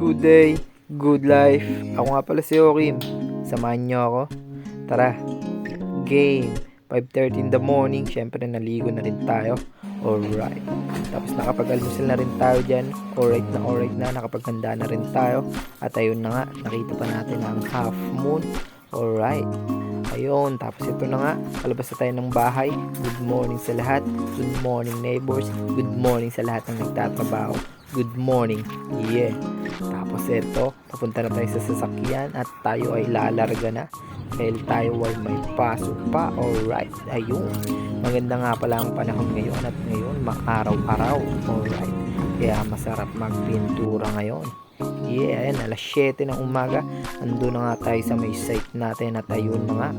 Good day, good life. Ako nga pala si Okim. Samahan niyo ako. Tara, game. 5:30 in the morning. Syempre naligo na rin tayo. Alright. Tapos nakapag-almusal na rin tayo dyan. Alright na. Nakapaghanda na rin tayo. At ayun na nga, nakita pa natin ang half moon. Alright. Ayun, tapos ito na nga, palabas na tayo ng bahay. Good morning sa lahat. Good morning neighbors. Good morning sa lahat ng nagtatrabaho. Good morning. Yeah. Tapos ito, papunta na tayo sa sasakyan at tayo ay lalarga na. Dahil tayo ay may pasok pa. Alright. Ayun. Maganda nga pala ang panahon ngayon at ngayon maaraw-araw. Alright. Kaya masarap magpintura ngayon. Yeah, ayan, alas 7 ng umaga. Ando na nga tayo sa may site natin at ayun na nga,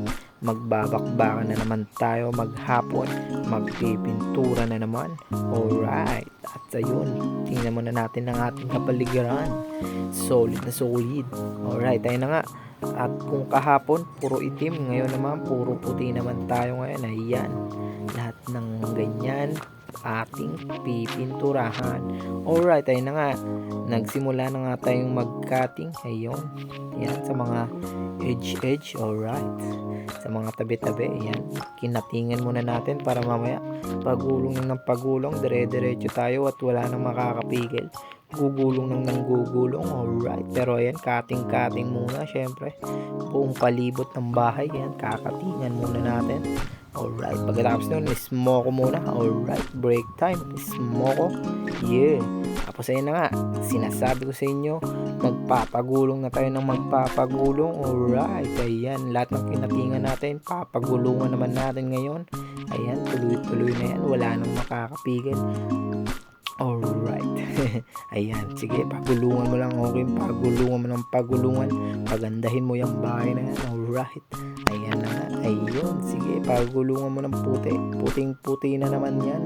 magbabakbakan na naman tayo maghapon, magpipintura na naman. Alright, at ayun, tingnan muna natin ang ating kapaligiran. Solid na solid. Alright, ayun na nga. At kung kahapon, puro itim, ngayon naman, puro puti naman tayo ngayon. Ayan, lahat ng ganyan ating pipinturahan. Alright, ayun na nga. Nagsimula na nga tayong mag-cutting. Ayun. Yan, sa mga edge. Alright. Sa mga tabi-tabi. Yan. Kinatingan muna natin para mamaya pagulong ng pagulong. Dire-diretso tayo at wala nang makakapigil. Gugulong ng gugulong. Alright. Pero ayan, cutting muna. Syempre, buong palibot ng bahay. Yan, kakatingan muna natin. Alright, pagkatapos nun, ismoko muna. Alright, break time. Ismoko. Yeah. Tapos ayun na nga, sinasabi ko sa inyo, magpapagulong na tayo ng magpapagulong. Alright, ayan, lahat ng kinatingan natin, papagulungan naman natin ngayon. Ayan, tuloy-tuloy na yan, wala nang makakapigil. Alright. Ayan, sige, pagulungan mo lang, okay, pagulungan mo ng pagulungan, pagandahin mo yung bahay na yan. Alright, ayan na nga, ayun, sige, pagulungan mo ng puti, puting-puti na naman yan.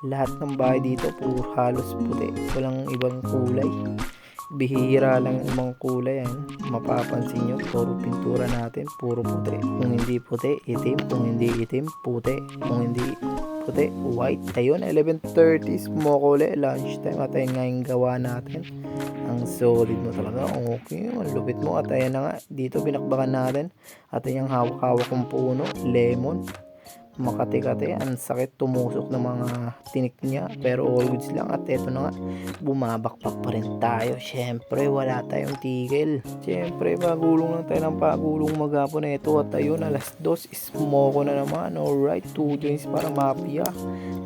Lahat ng bahay dito puro halos puti, walang ibang kulay, bihira lang ibang kulay. Yan, mapapansin nyo, puro pintura natin, puro puti. Kung hindi puti, itim. Kung hindi itim, puti. Kung hindi puti, white. Ayun, 11:30, smoke ulit, lunchtime. At ayun nga yung gawa natin. Ang solid mo talaga. Okay, ang lupit mo. At ayun na nga, dito binakbakan natin. At ayun yung hawak-hawak kong puno, lemon. Makati-kati, ang sakit tumusok ng mga tinik niya, pero all goods lang. At eto na nga, bumabakpak pa rin tayo. Syempre, wala tayong tigil. Syempre, pagulong lang tayo ng pagulong maghapon na ito. At ayun, alas 2, smoko na naman. Alright, 2 joints para mapia.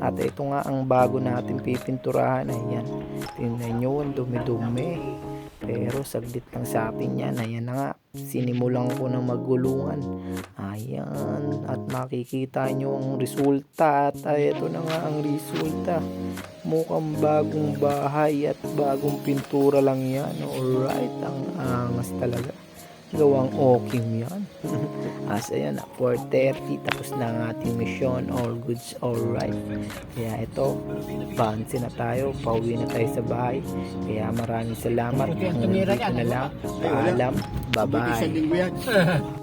At ito nga ang bago natin pipinturahan. Ayan, tingnan nyo, ang dumi-dumi. Pero saglit lang sa atin yan. Ayan na nga, sinimulan ko na magulungan. Ayan, at makikita nyo ang resulta. At ito na nga ang resulta. Mukhang bagong bahay at bagong pintura lang yan. Alright, ang angas talaga. Gawang Okim yan. As ayan, 4:30, tapos na ang ating mission. All goods, alright. Kaya ito, bansi na tayo, pauwi na tayo sa bahay. Kaya maraming salamat. Hanggang dito na lang. Paalam. Bye-bye.